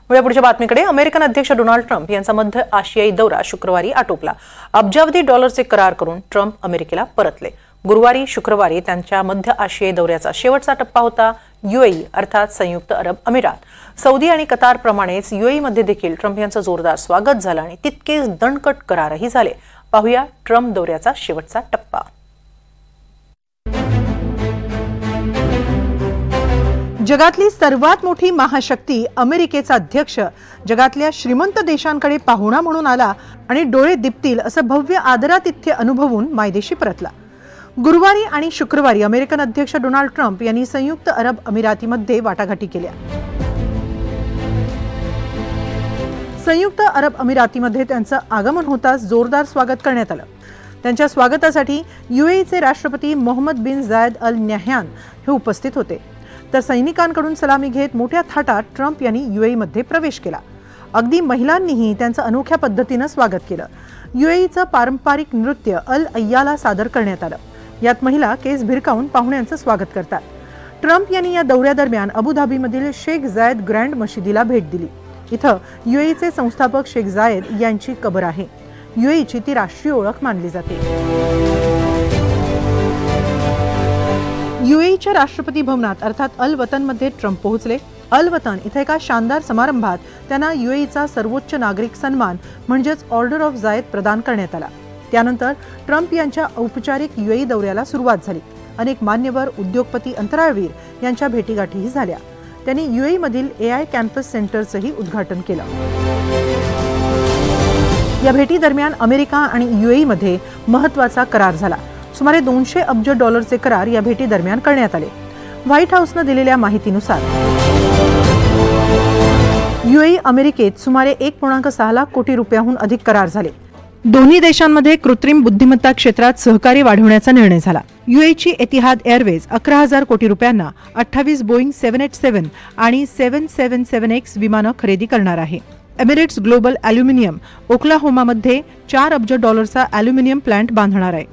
पुढच्या बातमीकडे अमेरिकन अध्यक्ष Donald Trump यांचा मध्य आशियाई दौरा शुक्रवारी आटोपला। अब्जावधी डॉलरचे करार करून ट्रम्प अमेरिकेला परतले। गुरुवारी शुक्रवारी त्यांच्या मध्य आशियाई दौऱ्याचा शेवटचा टप्पा होता यूएई अर्थात संयुक्त अरब अमिरात। सौदी आणि कतार प्रमाणेच यूएई मध्ये देखील ट्रम्प यांचं जोरदार स्वागत झालं आणि तितकेच दणकट करारही झाले। पाहूया ट्रम्प दौऱ्याचा शेवटचा टप्पा। जगातली सर्वात मोठी महाशक्ती अमेरिकेचा अध्यक्ष जगातल्या श्रीमंत देशांकडे पाहुणा म्हणून आला आणि डोळे दिपतील असं भव्य आदरातिथ्य अनुभवून मायदेशी परतला। गुरुवारी आणि शुक्रवारी अमेरिकन अध्यक्ष डोनाल्ड ट्रम्प यांनी संयुक्त अरब अमिरातीमध्ये वाटाघाटी केल्या। संयुक्त अरब अमिरातीमध्ये त्यांचं आगमन होताच जोरदार स्वागत करण्यात आलं। त्यांच्या स्वागतासाठी यूएईचे राष्ट्रपती मोहम्मद बिन जायद अल न्याह्यान हे उपस्थित होते, तर सैनिकांकडून सलामी घेत मोठ्या थाटात ट्रम्प यांनी यूएईमध्ये प्रवेश केला। अगदी महिलांनीही त्यांचं अनोख्या पद्धतीने स्वागत केलं। यूएईचं पारंपरिक नृत्य अल अय्याला सादर करण्यात आलं। यात महिला केस भिरकावून पाहुण्यांचं स्वागत करतात। ट्रम्प यांनी या दौऱ्यादरम्यान अबुधाबीमधील शेख जायद ग्रँड मशिदीला भेट दिली। इथं यूएईचे संस्थापक शेख जायद यांची कबर आहे। यूएईची ती राष्ट्रीय ओळख मानली जाते। यूएईच्या राष्ट्रपती भवनात अर्थात अल वतनमध्ये ट्रम्प पोहोचले। अल वतन इथे एका शानदार समारंभात त्यांना यूएईचा सर्वोच्च नागरिक सन्मान म्हणजेच ऑर्डर ऑफ जायद प्रदान करण्यात आला। त्यानंतर ट्रम्प यांच्या औपचारिक यूएई दौऱ्याला सुरुवात झाली। अनेक मान्यवर, उद्योगपती, अंतराळवीर यांच्या भेटीगाठीही झाल्या। त्यांनी यूएई मधील एआय कॅम्पस सेंटरचंही उद्घाटन केलं। या भेटी दरम्यान अमेरिका आणि यूएई मध्ये महत्त्वाचा करार झाला। सुमारे 200 अब्ज डॉलरचे करार या भेटी दरम्यान करण्यात आले। व्हाईट हाऊसने दिलेल्या माहितीनुसार यूएई अमेरिकेत सुमारे 1.6 लाख कोटी रुपयांहून अधिक करार झाले। दोन्ही देशांमध्ये कृत्रिम बुद्धिमत्ता क्षेत्रात सहकार्य वाढवण्याचा निर्णय झाला। यूएईची एतिहाद एअरवेज 11,000 कोटी रुपयांना 28 बोईंग 787 आणि 777X विमानं खरेदी करणार आहे। एमिरेट्स ग्लोबल ॲल्युमिनियम ओक्लाहोमामध्ये 4 अब्ज डॉलरचा ॲल्युमिनियम प्लांट बांधणार आहे।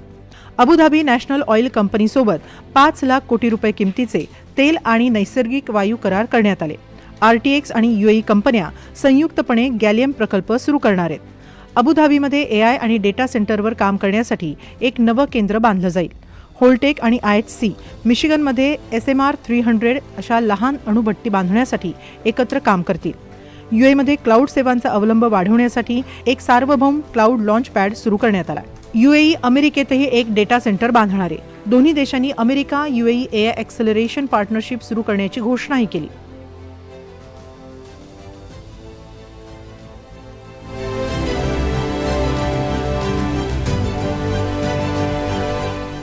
अबुधाबी नॅशनल ऑइल कंपनीसोबत 5 लाख कोटी रुपये किमतीचे तेल आणि नैसर्गिक वायू करार करण्यात आले। आरटीएक्स आणि यूएई कंपन्या संयुक्तपणे गॅलियम प्रकल्प सुरू करणार आहेत। अबुधाबीमध्ये एआय आणि डेटा सेंटरवर काम करण्यासाठी एक नवं केंद्र बांधलं जाईल। होलटेक आणि आयएचसी मिशिगनमध्ये SMR 300 अशा लहान अणुभट्टी बांधण्यासाठी एकत्र काम करतील। यूएईमध्ये क्लाउड सेवांचा अवलंब वाढवण्यासाठी एक सार्वभौम क्लाउड लॉन्च पॅड सुरू करण्यात आला। यूएई अमेरिकेतही एक डेटा सेंटर बांधणार आहे। दोन्ही देशांनी America UAE AI acceleration partnership सुरू करण्याची घोषणाही केली।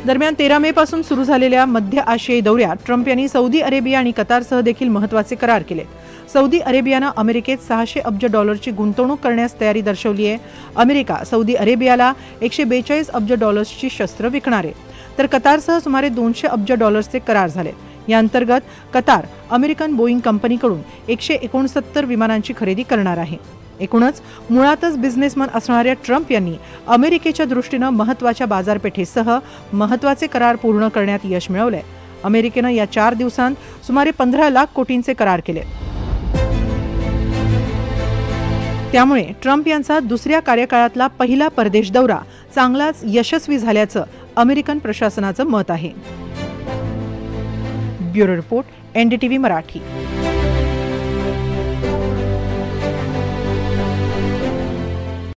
दरम्यान 13 मे पासून सुरू झालेल्या मध्य आशियाई दौऱ्यात ट्रम्प यांनी सौदी अरेबिया आणि कतारसह देखील महत्त्वाचे करार केले। सौदी अरेबियानं अमेरिकेत 600 अब्ज डॉलरची गुंतवणूक करण्यास तयारी दर्शवली आहे। अमेरिका सौदी अरेबियाला 142 अब्ज डॉलर्सची शस्त्र विकणार आहे, तर कतारसह सुमारे 200 अब्ज डॉलर्सचे करार झाले। या अंतर्गत कतार अमेरिकन बोईंग कंपनीकडून 169 विमानांची खरेदी करणार आहे। एकूणच मुळातच बिझनेसमन असणाऱ्या ट्रम्प यांनी अमेरिकेच्या दृष्टीनं महत्त्वाच्या बाजारपेठेसह महत्त्वाचे करार पूर्ण करण्यात यश मिळवलंय। अमेरिकेनं या 4 दिवसांत सुमारे 15 लाख कोटींचे करार केले। त्यामुळे ट्रम्प यांचा दुसऱ्या कार्यकाळातला पहिला परदेश दौरा चांगलाच यशस्वी झाल्याचं अमेरिकन प्रशासनाचं मत आहे। Bureau report, NDTV Marathi.